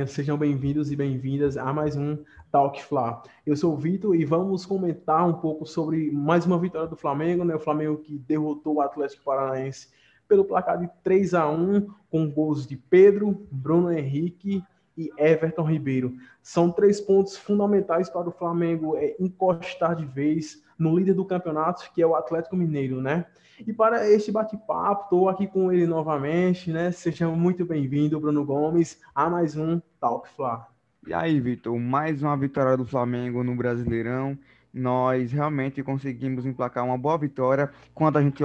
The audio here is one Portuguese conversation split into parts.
galerinha, sejam bem-vindos e bem-vindas a mais um Talk Fla. Eu sou o Vitor e vamos comentar um pouco sobre mais uma vitória do Flamengo, né? O Flamengo que derrotou o Atlético Paranaense pelo placar de 3-1, com gols de Pedro, Bruno Henrique e Everton Ribeiro. São 3 pontos fundamentais para o Flamengo encostar de vez no líder do campeonato, que é o Atlético Mineiro, né? E para este bate-papo, estou aqui com ele novamente, né? Seja muito bem-vindo, Bruno Gomes, a mais um Talk Fla. E aí, Vitor, mais uma vitória do Flamengo no Brasileirão. Nós realmente conseguimos emplacar uma boa vitória quando a gente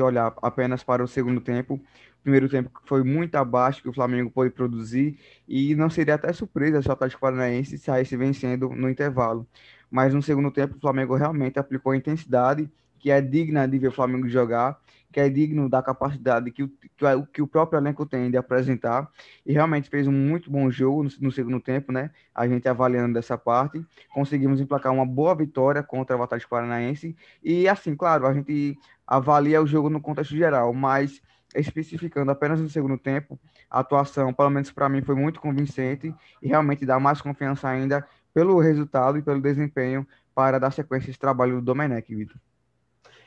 olhar apenas para o segundo tempo. O primeiro tempo foi muito abaixo que o Flamengo pôde produzir e não seria até surpresa se o Atlético Paranaense saísse vencendo no intervalo. Mas no segundo tempo o Flamengo realmente aplicou a intensidade que é digna de ver o Flamengo jogar, que é digno da capacidade que o próprio elenco tem de apresentar e realmente fez um muito bom jogo no segundo tempo, né? A gente avaliando dessa parte, conseguimos emplacar uma boa vitória contra o Atlético Paranaense e assim, claro, a gente avalia o jogo no contexto geral, mas especificando apenas no segundo tempo, a atuação, pelo menos para mim, foi muito convincente e realmente dá mais confiança ainda pelo resultado e pelo desempenho para dar sequência a esse trabalho do Domenech, Vitor.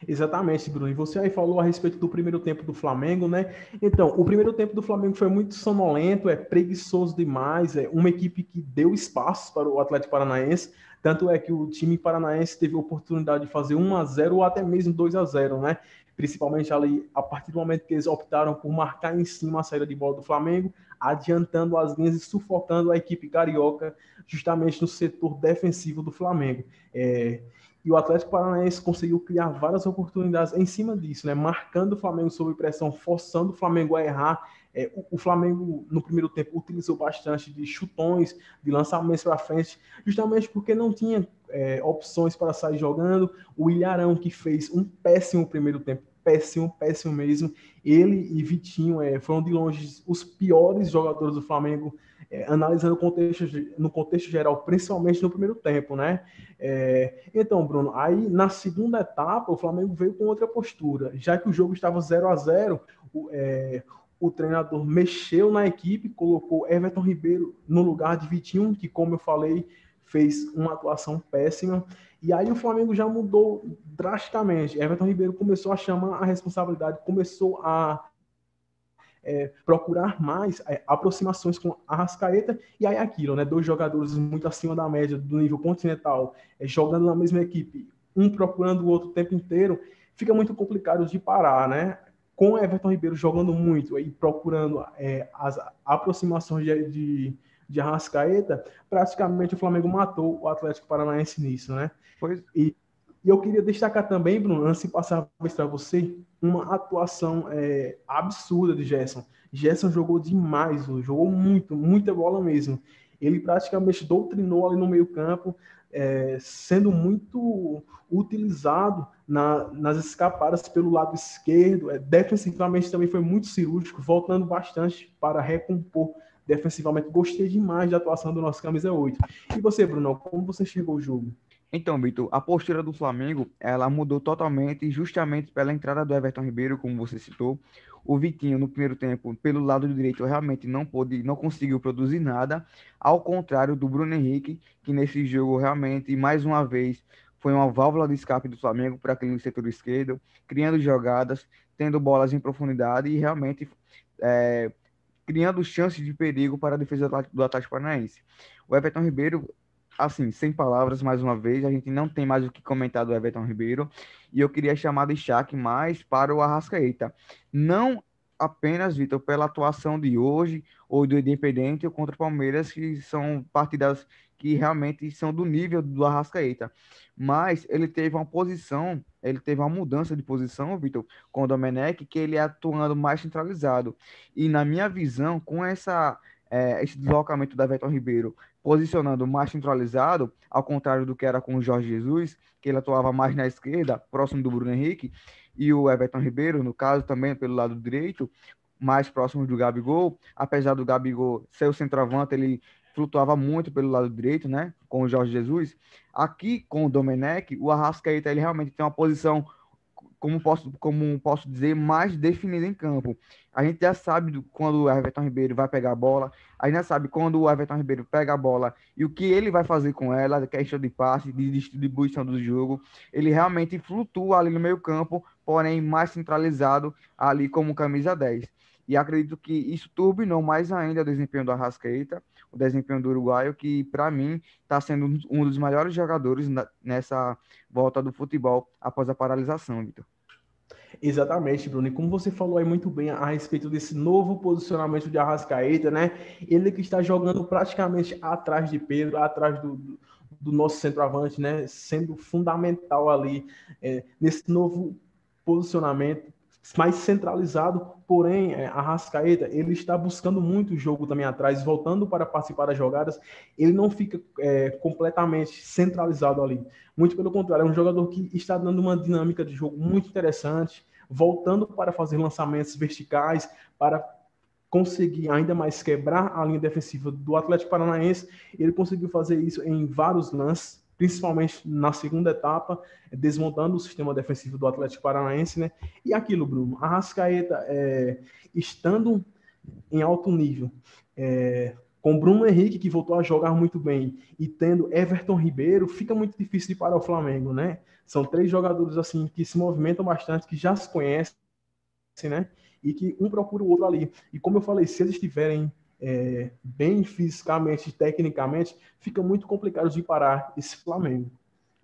Exatamente, Bruno. E você aí falou a respeito do primeiro tempo do Flamengo, né? Então, o primeiro tempo do Flamengo foi muito sonolento, preguiçoso demais, é uma equipe que deu espaço para o Atlético Paranaense, tanto é que o time paranaense teve a oportunidade de fazer 1-0 ou até mesmo 2-0, né? Principalmente ali, a partir do momento que eles optaram por marcar em cima a saída de bola do Flamengo, adiantando as linhas e sufocando a equipe carioca justamente no setor defensivo do Flamengo. E o Atlético Paranaense conseguiu criar várias oportunidades em cima disso, né? Marcando o Flamengo sob pressão, forçando o Flamengo a errar. O Flamengo, no primeiro tempo, utilizou bastante de chutões, de lançamentos para frente, justamente porque não tinha opções para sair jogando. O Ilharão, que fez um péssimo primeiro tempo, péssimo, péssimo mesmo. Ele e Vitinho foram de longe os piores jogadores do Flamengo, analisando no contexto geral, principalmente no primeiro tempo, né? Então, Bruno, aí na segunda etapa o Flamengo veio com outra postura, já que o jogo estava 0-0, o treinador mexeu na equipe, colocou Everton Ribeiro no lugar de Vitinho, que, como eu falei, fez uma atuação péssima. E aí o Flamengo já mudou drasticamente. Everton Ribeiro começou a chamar a responsabilidade, começou a procurar mais aproximações com a Arrascaeta, e aí aquilo, né? Dois jogadores muito acima da média do nível continental, jogando na mesma equipe, um procurando o outro o tempo inteiro, fica muito complicado de parar, né? Com o Everton Ribeiro jogando muito e procurando as aproximações de Arrascaeta, praticamente o Flamengo matou o Atlético Paranaense nisso, né? Pois E eu queria destacar também, Bruno, antes de passar a vez para você, uma atuação absurda de Gerson. Gerson jogou demais, jogou muito, muita bola mesmo. Ele praticamente doutrinou ali no meio-campo, sendo muito utilizado nas escapadas pelo lado esquerdo. Defensivamente também foi muito cirúrgico, voltando bastante para recompor defensivamente. Gostei demais da atuação do nosso camisa 8. E você, Bruno, como você chegou ao jogo? Então, Vitor, a postura do Flamengo, ela mudou totalmente, justamente pela entrada do Everton Ribeiro, como você citou. O Vitinho, no primeiro tempo, pelo lado direito, realmente não conseguiu produzir nada, ao contrário do Bruno Henrique, que nesse jogo realmente, mais uma vez, foi uma válvula de escape do Flamengo para aquele setor esquerdo, criando jogadas, tendo bolas em profundidade e realmente é, criando chances de perigo para a defesa do Atlético Paranaense. O Everton Ribeiro, assim, sem palavras, mais uma vez, a gente não tem mais o que comentar do Everton Ribeiro, e eu queria chamar de destaque mais para o Arrascaeta. Não apenas, Vitor, pela atuação de hoje, ou do Independente, ou contra o Palmeiras, que são partidas que realmente são do nível do Arrascaeta, mas ele teve uma mudança de posição, Vitor, com o Domenech, que ele é atuando mais centralizado. E na minha visão, com esse deslocamento da Everton Ribeiro posicionando mais centralizado, ao contrário do que era com o Jorge Jesus, que ele atuava mais na esquerda, próximo do Bruno Henrique, e o Everton Ribeiro, no caso, também pelo lado direito, mais próximo do Gabigol, apesar do Gabigol ser o centroavante, ele flutuava muito pelo lado direito, né, com o Jorge Jesus. Aqui, com o Domenech, o Arrascaeta, ele realmente tem uma posição como posso dizer, mais definida em campo. A gente já sabe quando o Everton Ribeiro vai pegar a bola, a gente já sabe quando o Everton Ribeiro pega a bola e o que ele vai fazer com ela, questão de passe, de distribuição do jogo. Ele realmente flutua ali no meio campo, porém mais centralizado ali como camisa 10. E acredito que isso turbinou mais ainda o desempenho do Arrascaeta, o desempenho do uruguaio, que para mim está sendo um dos melhores jogadores nessa volta do futebol após a paralisação, Vitor. Exatamente, Bruno. E como você falou aí muito bem a respeito desse novo posicionamento de Arrascaeta, né? Ele que está jogando praticamente atrás de Pedro, atrás do nosso centroavante, né? Sendo fundamental ali nesse novo posicionamento mais centralizado, porém, Arrascaeta, ele está buscando muito o jogo também atrás, voltando para participar das jogadas, ele não fica completamente centralizado ali. Muito pelo contrário, é um jogador que está dando uma dinâmica de jogo muito interessante, voltando para fazer lançamentos verticais, para conseguir ainda mais quebrar a linha defensiva do Atlético Paranaense. Ele conseguiu fazer isso em vários lances, principalmente na segunda etapa, desmontando o sistema defensivo do Atlético Paranaense, né? E aquilo, Bruno, a Arrascaeta, estando em alto nível, com Bruno Henrique, que voltou a jogar muito bem, e tendo Everton Ribeiro, fica muito difícil de parar o Flamengo, né? São três jogadores assim que se movimentam bastante, que já se conhecem, né? E que um procura o outro ali. E como eu falei, se eles estiverem bem fisicamente, tecnicamente, fica muito complicado de parar esse Flamengo.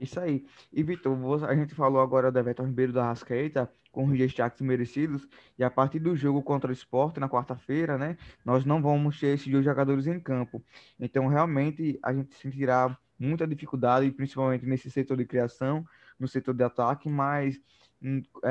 Isso aí. E, Vitor, a gente falou agora do Everton Ribeiro da Arrascaeta, com os destaques merecidos, e a partir do jogo contra o Sport, na quarta-feira, né, nós não vamos ter esses dois jogadores em campo. Então, realmente, a gente sentirá muita dificuldade, principalmente nesse setor de criação, no setor de ataque, mas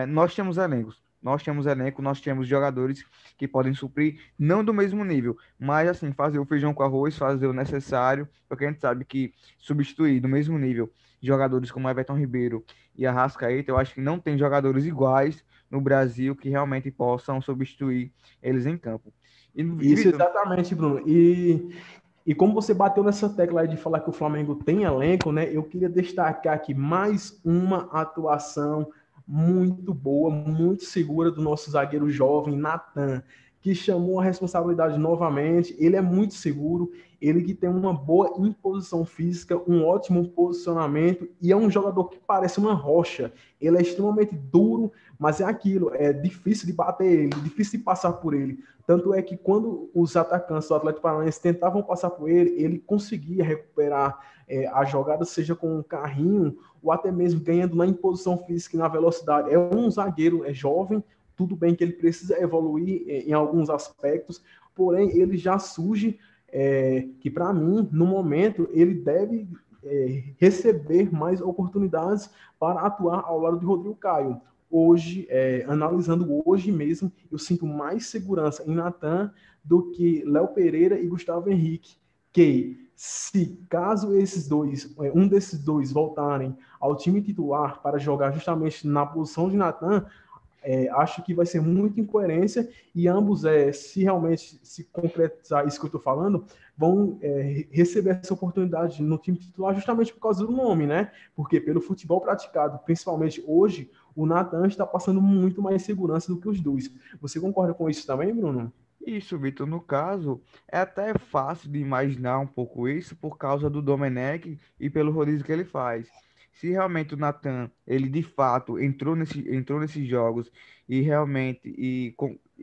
nós temos elencos. Nós temos elenco, nós temos jogadores que podem suprir, não do mesmo nível, mas assim, fazer o feijão com arroz, fazer o necessário, porque a gente sabe que substituir do mesmo nível jogadores como Everton Ribeiro e Arrascaeta, eu acho que não tem jogadores iguais no Brasil que realmente possam substituir eles em campo. E, isso, Vitor, exatamente, Bruno. E como você bateu nessa tecla aí de falar que o Flamengo tem elenco, né? Eu queria destacar aqui mais uma atuação muito boa, muito segura do nosso zagueiro jovem, Natan, que chamou a responsabilidade novamente. Ele é muito seguro, ele que tem uma boa imposição física, um ótimo posicionamento e é um jogador que parece uma rocha. Ele é extremamente duro, mas é aquilo, é difícil de bater ele, difícil de passar por ele. Tanto é que quando os atacantes do Atlético Paranaense tentavam passar por ele, ele conseguia recuperar a jogada, seja com um carrinho ou até mesmo ganhando na imposição física e na velocidade. É um zagueiro jovem, tudo bem que ele precisa evoluir em alguns aspectos, porém ele já surge que, para mim, no momento, ele deve receber mais oportunidades para atuar ao lado de Rodrigo Caio. Hoje, analisando hoje mesmo, eu sinto mais segurança em Natan do que Léo Pereira e Gustavo Henrique, que se caso um desses dois voltarem ao time titular para jogar justamente na posição de Natan, acho que vai ser muita incoerência e ambos, se realmente se concretizar isso que eu estou falando, vão receber essa oportunidade no time titular justamente por causa do nome, né? Porque pelo futebol praticado, principalmente hoje, o Natan está passando muito mais segurança do que os dois. Você concorda com isso também, Bruno? Isso, Vitor, no caso, é até fácil de imaginar um pouco isso por causa do Domenech e pelo rodízio que ele faz. Se realmente o Nathan, ele de fato entrou nesses jogos e realmente, e,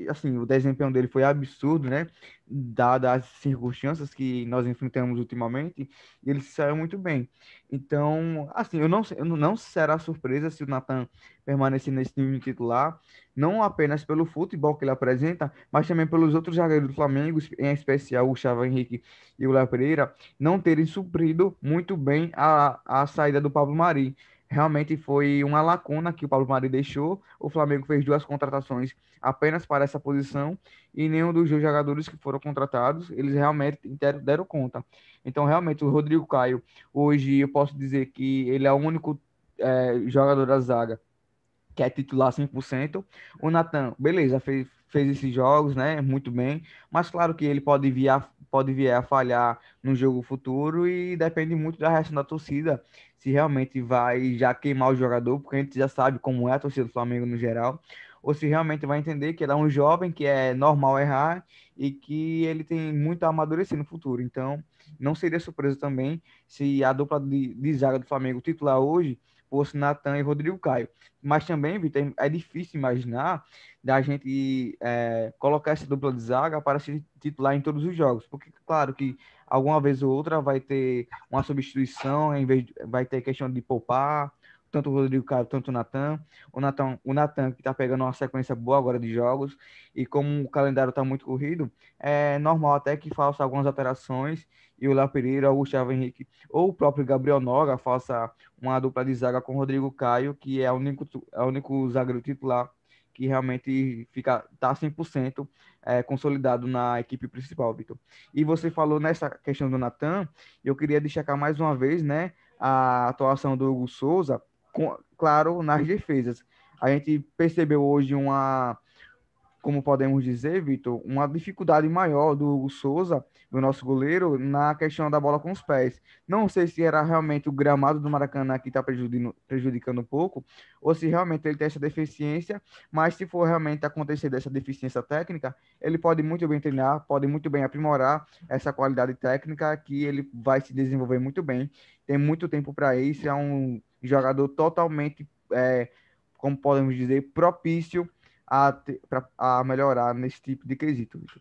assim, o desempenho dele foi absurdo, né? Dadas as circunstâncias que nós enfrentamos ultimamente, ele se saiu muito bem. Então, assim, eu não será surpresa se o Nathan permanecer nesse time titular, não apenas pelo futebol que ele apresenta, mas também pelos outros zagueiros do Flamengo, em especial o Gustavo Henrique e o Léo Pereira, não terem suprido muito bem a saída do Pablo Mari. Realmente foi uma lacuna que o Pablo Mari deixou. O Flamengo fez duas contratações apenas para essa posição e nenhum dos dois jogadores que foram contratados, eles realmente deram conta. Então, realmente, o Rodrigo Caio, hoje eu posso dizer que ele é o único jogador da zaga que é titular 100%. O Nathan, beleza, fez esses jogos, né? Muito bem. Mas claro que ele pode vir a falhar no jogo futuro e depende muito da reação da torcida, se realmente vai já queimar o jogador, porque a gente já sabe como é a torcida do Flamengo no geral, ou se realmente vai entender que ele é um jovem, que é normal errar e que ele tem muito a amadurecer no futuro. Então, não seria surpresa também se a dupla de zaga do Flamengo titular hoje fosse Nathan e Rodrigo Caio. Mas também, Vitor, é difícil imaginar da gente colocar essa dupla de zaga para se titular em todos os jogos. Porque, claro, que alguma vez ou outra vai ter uma substituição, vai ter questão de poupar, tanto o Rodrigo Caio, tanto o Nathan que está pegando uma sequência boa agora de jogos, e como o calendário está muito corrido, é normal até que faça algumas alterações, e o Léo Pereira, o Gustavo Henrique, ou o próprio Gabriel Noga faça uma dupla de zaga com o Rodrigo Caio, que é o único zagueiro titular que realmente tá 100% consolidado na equipe principal, Vitor. E você falou nessa questão do Nathan, eu queria destacar mais uma vez, né, a atuação do Hugo Souza, claro, nas defesas. A gente percebeu hoje como podemos dizer, Vitor, uma dificuldade maior do Hugo Souza, do nosso goleiro, na questão da bola com os pés. Não sei se era realmente o gramado do Maracanã que está prejudicando um pouco, ou se realmente ele tem essa deficiência, mas se for realmente acontecer dessa deficiência técnica, ele pode muito bem treinar, pode muito bem aprimorar essa qualidade técnica, que ele vai se desenvolver muito bem. Tem muito tempo para isso, é um jogador totalmente, como podemos dizer, propício a melhorar nesse tipo de quesito, Vitor.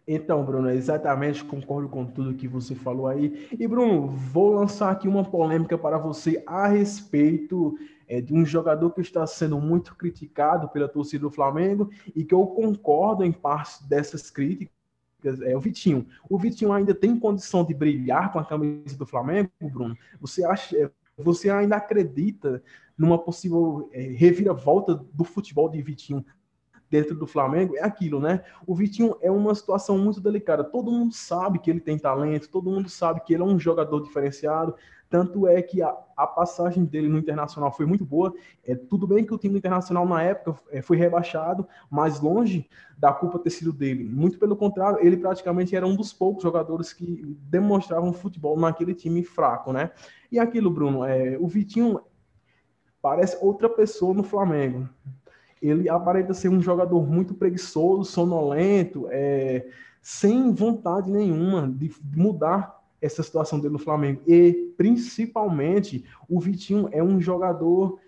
Então, Bruno, exatamente, concordo com tudo que você falou aí. E, Bruno, vou lançar aqui uma polêmica para você a respeito de um jogador que está sendo muito criticado pela torcida do Flamengo e que eu concordo em parte dessas críticas, é o Vitinho. O Vitinho ainda tem condição de brilhar com a camisa do Flamengo, Bruno? Você ainda acredita numa possível reviravolta do futebol de Vitinho dentro do Flamengo? É aquilo, né? O Vitinho é uma situação muito delicada. Todo mundo sabe que ele tem talento, todo mundo sabe que ele é um jogador diferenciado. Tanto é que a passagem dele no Internacional foi muito boa. Tudo bem que o time Internacional, na época, foi rebaixado, mas longe da culpa ter sido dele. Muito pelo contrário, ele praticamente era um dos poucos jogadores que demonstravam futebol naquele time fraco, né? E aquilo, Bruno, o Vitinho parece outra pessoa no Flamengo. Ele aparenta ser um jogador muito preguiçoso, sonolento, sem vontade nenhuma de mudar essa situação dele no Flamengo. E, principalmente, o Vitinho é um jogador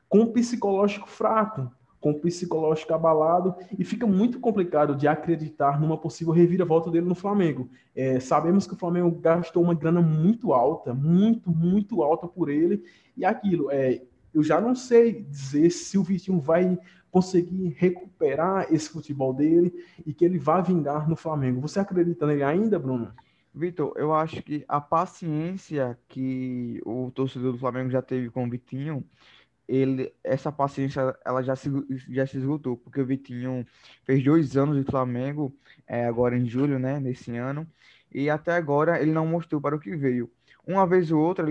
com psicológico fraco, com psicológico abalado, e fica muito complicado de acreditar numa possível reviravolta dele no Flamengo. Sabemos que o Flamengo gastou uma grana muito alta, muito, muito alta por ele, e aquilo, eu já não sei dizer se o Vitinho vai conseguir recuperar esse futebol dele e que ele vai vingar no Flamengo. Você acredita nele ainda, Bruno? Vitor, eu acho que a paciência que o torcedor do Flamengo já teve com o Vitinho, essa paciência ela já se esgotou, porque o Vitinho fez 2 anos de Flamengo, agora em julho, né, nesse ano, e até agora ele não mostrou para o que veio. Uma vez ou outra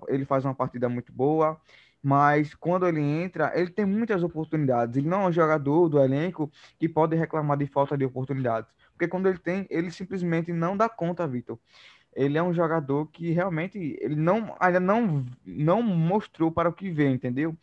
ele faz uma partida muito boa, mas quando ele entra, ele tem muitas oportunidades. Ele não é um jogador do elenco que pode reclamar de falta de oportunidades, porque quando ele tem, ele simplesmente não dá conta, Vitor. Ele é um jogador que realmente ele ainda não mostrou para o que vem, entendeu?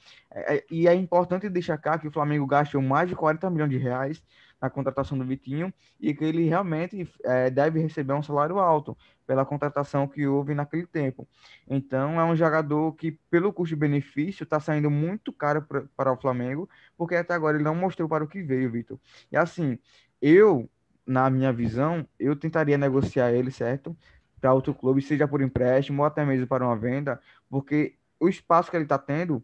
E é importante destacar que o Flamengo gastou mais de 40 milhões de reais na contratação do Vitinho e que ele realmente deve receber um salário alto pela contratação que houve naquele tempo. Então, é um jogador que, pelo custo-benefício, está saindo muito caro para o Flamengo, porque até agora ele não mostrou para o que veio, Vitor. E assim, na minha visão, eu tentaria negociar ele, certo? Para outro clube, seja por empréstimo ou até mesmo para uma venda, porque o espaço que ele está tendo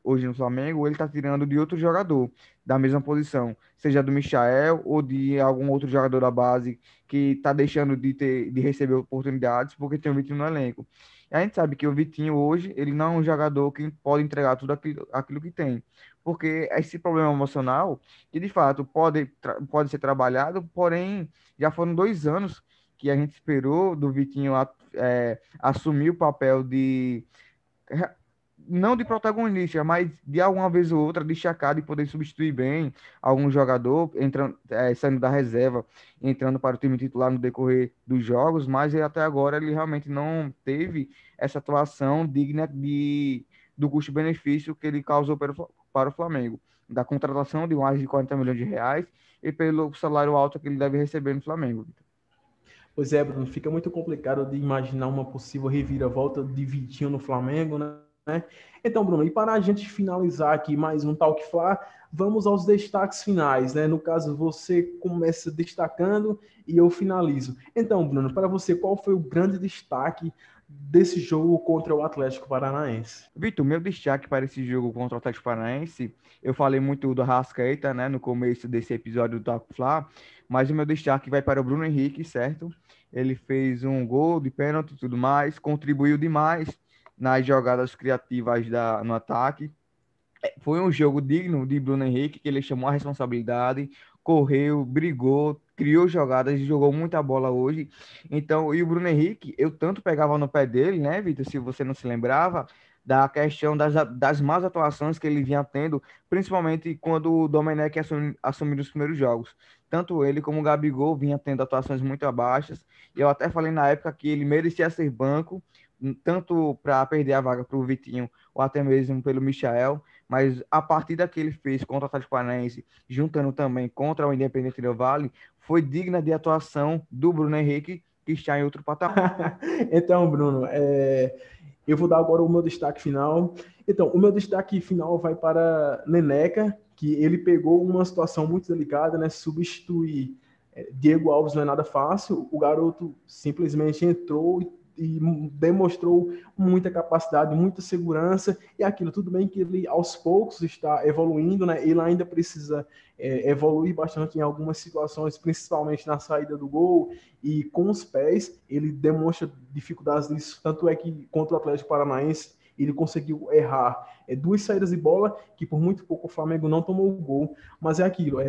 hoje no Flamengo, ele está tirando de outro jogador da mesma posição, seja do Michael ou de algum outro jogador da base que está deixando de receber oportunidades porque tem o Vitinho no elenco. E a gente sabe que o Vitinho hoje, ele não é um jogador que pode entregar tudo aquilo que tem, porque esse problema emocional, que de fato pode ser trabalhado, porém já foram 2 anos que a gente esperou do Vitinho assumir o papel não de protagonista, mas de alguma vez ou outra destacar e poder substituir bem algum jogador, entrando, saindo da reserva, entrando para o time titular no decorrer dos jogos, mas até agora ele realmente não teve essa atuação digna do custo-benefício que ele causou para o Flamengo, da contratação de mais de 40 milhões de reais e pelo salário alto que ele deve receber no Flamengo. Pois é, Bruno, fica muito complicado de imaginar uma possível reviravolta de Vitinho no Flamengo, né? Então, Bruno, e para a gente finalizar aqui mais um Talk Fla, vamos aos destaques finais, né? No caso, você começa destacando e eu finalizo. Então, Bruno, para você, qual foi o grande destaque desse jogo contra o Atlético Paranaense? Vitor, meu destaque para esse jogo contra o Atlético Paranaense, eu falei muito do Arrascaeta, né, no começo desse episódio do Talk Fla, mas o meu destaque vai para o Bruno Henrique, certo? Ele fez um gol de pênalti e tudo mais, contribuiu demais nas jogadas criativas no ataque. Foi um jogo digno de Bruno Henrique, que ele chamou a responsabilidade, correu, brigou, criou jogadas e jogou muita bola hoje. Então, e o Bruno Henrique, eu tanto pegava no pé dele, né, Vitor, se você não se lembrava, da questão das más atuações que ele vinha tendo, principalmente quando o Domenech assumiu os primeiros jogos. Tanto ele como o Gabigol vinha tendo atuações muito abaixas. Eu até falei na época que ele merecia ser banco, tanto para perder a vaga para o Vitinho, ou até mesmo pelo Michael, mas a partida que ele fez contra o Atlético Paranaense, juntando também contra o Independente Del Valle, foi digna de atuação do Bruno Henrique, que está em outro patamar. Então, Bruno, eu vou dar agora o meu destaque final. Então, o meu destaque final vai para Neneca, que ele pegou uma situação muito delicada, né? Substituir Diego Alves não é nada fácil. O garoto simplesmente entrou e demonstrou muita capacidade, muita segurança, e aquilo, tudo bem que ele aos poucos está evoluindo, né? Ele ainda precisa evoluir bastante em algumas situações, principalmente na saída do gol, e com os pés, ele demonstra dificuldades nisso, tanto é que contra o Atlético Paranaense, ele conseguiu errar duas saídas de bola, que por muito pouco o Flamengo não tomou o gol, mas é aquilo,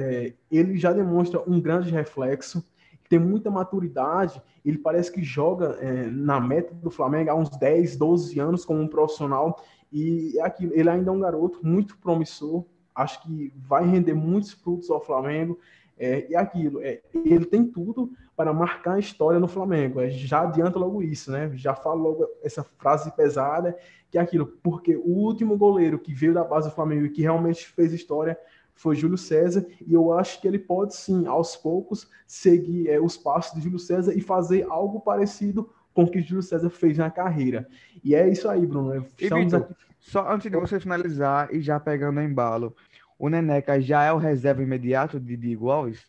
ele já demonstra um grande reflexo, tem muita maturidade, ele parece que joga na meta do Flamengo há uns 10, 12 anos como um profissional, e é aquilo, ele ainda é um garoto muito promissor, acho que vai render muitos frutos ao Flamengo, e aquilo, ele tem tudo para marcar a história no Flamengo, já adianta logo isso, né? Já falo logo essa frase pesada, que é aquilo, porque o último goleiro que veio da base do Flamengo e que realmente fez história foi Júlio César, e eu acho que ele pode sim, aos poucos, seguir os passos de Júlio César e fazer algo parecido com o que Júlio César fez na carreira. E é isso aí, Bruno. E, Estamos Vitor, aqui. só antes de você finalizar e já pegando o embalo, o Neneca já é o reserva imediato de Diego Alves?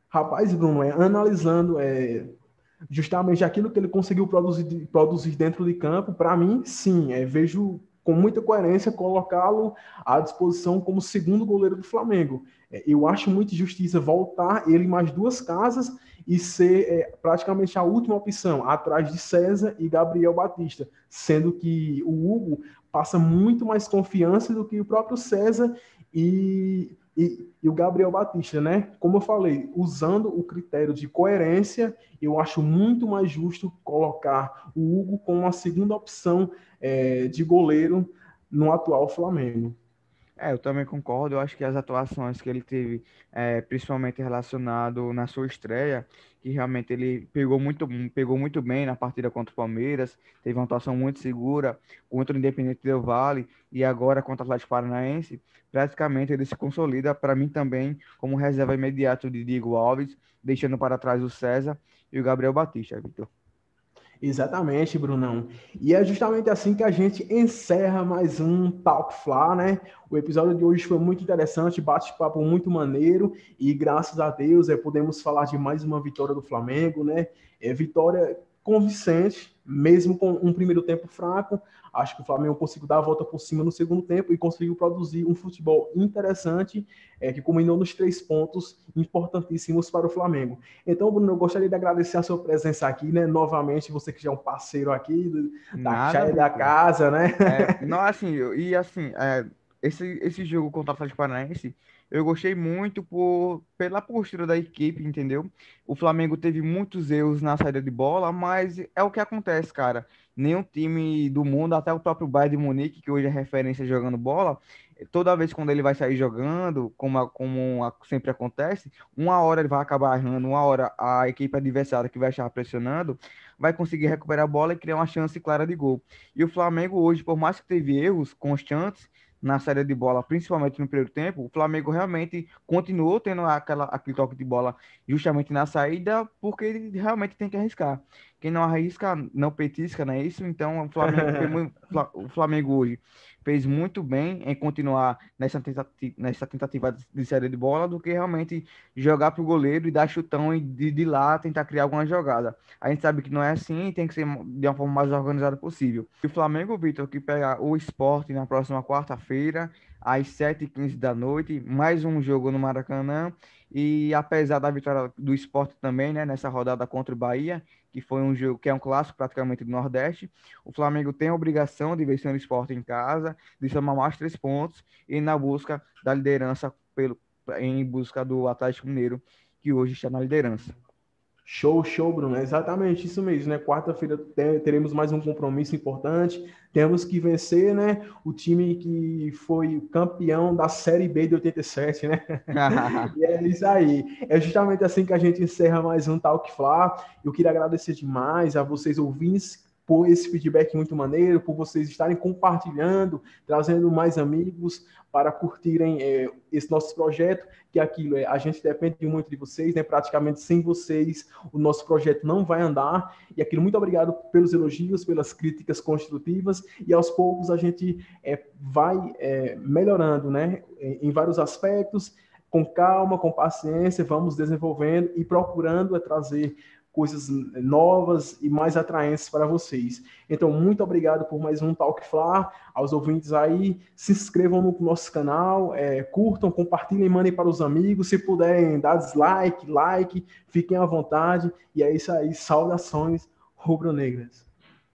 Rapaz, Bruno, analisando justamente aquilo que ele conseguiu produzir dentro de campo, para mim, sim, vejo com muita coerência colocá-lo à disposição como segundo goleiro do Flamengo. Eu acho muito injustiça voltar ele mais duas casas e ser praticamente a última opção, atrás de César e Gabriel Batista, sendo que o Hugo passa muito mais confiança do que o próprio César e o Gabriel Batista, né? Como eu falei, usando o critério de coerência, eu acho muito mais justo colocar o Hugo como a segunda opção de goleiro no atual Flamengo. Eu também concordo. Eu acho que as atuações que ele teve, principalmente relacionado na sua estreia, que realmente ele pegou muito bem na partida contra o Palmeiras, teve uma atuação muito segura contra o Independente Del Valle e agora contra o Atlético Paranaense, praticamente ele se consolida para mim também como reserva imediato de Diego Alves, deixando para trás o César e o Gabriel Batista, Vitor. Exatamente, Brunão. E é justamente assim que a gente encerra mais um Talk Fla, né? O episódio de hoje foi muito interessante, bate-papo muito maneiro e graças a Deus podemos falar de mais uma vitória do Flamengo, né? Vitória convincente, mesmo com um primeiro tempo fraco. Acho que o Flamengo conseguiu dar a volta por cima no segundo tempo e conseguiu produzir um futebol interessante, que culminou nos 3 pontos importantíssimos para o Flamengo. Então, Bruno, eu gostaria de agradecer a sua presença aqui, né? Novamente, você que já é um parceiro aqui, já Nada, é da Vitor. casa, né? Não, assim, esse jogo contra o Atlético Paranaense, eu gostei muito pela postura da equipe, entendeu? O Flamengo teve muitos erros na saída de bola, mas é o que acontece, cara. nenhum time do mundo, até o próprio Bayern de Munique, que hoje é referência jogando bola, toda vez quando ele vai sair jogando, sempre acontece, uma hora ele vai acabar errando, uma hora a equipe adversária que vai estar pressionando vai conseguir recuperar a bola e criar uma chance clara de gol. E o Flamengo hoje, por mais que teve erros constantes na saída de bola, principalmente no primeiro tempo, o Flamengo realmente continuou tendo aquele toque de bola justamente na saída, porque ele realmente tem que arriscar. Quem não arrisca, não petisca, não é isso? Então, o Flamengo hoje fez muito bem em continuar nessa tentativa de saída de bola do que realmente jogar para o goleiro e dar chutão e de lá tentar criar alguma jogada. A gente sabe que não é assim, tem que ser de uma forma mais organizada possível. E o Flamengo, Vitor, que pega o Sport na próxima quarta-feira, às 7h15 da noite, mais um jogo no Maracanã. E apesar da vitória do Sport também, né, nessa rodada contra o Bahia, que foi um jogo que é um clássico praticamente do Nordeste, o Flamengo tem a obrigação de vencer o Sport em casa, de somar mais 3 pontos e na busca da liderança em busca do Atlético Mineiro, que hoje está na liderança. Show, show, Bruno. É exatamente isso mesmo, né? Quarta-feira teremos mais um compromisso importante. Temos que vencer, né? O time que foi campeão da Série B de 87, né? E é isso aí. É justamente assim que a gente encerra mais um Talk Fla. Eu queria agradecer demais a vocês ouvintes por esse feedback muito maneiro, por vocês estarem compartilhando, trazendo mais amigos para curtirem esse nosso projeto, que aquilo a gente depende muito de vocês, né? Praticamente sem vocês o nosso projeto não vai andar. E aquilo, muito obrigado pelos elogios, pelas críticas construtivas, e aos poucos a gente vai melhorando, né? Em vários aspectos, com calma, com paciência, vamos desenvolvendo e procurando trazer coisas novas e mais atraentes para vocês. Então, muito obrigado por mais um Talk Fla. Aos ouvintes aí, se inscrevam no nosso canal, curtam, compartilhem, mandem para os amigos. Se puderem dar dislike, like, fiquem à vontade. E é isso aí. Saudações rubro-negras.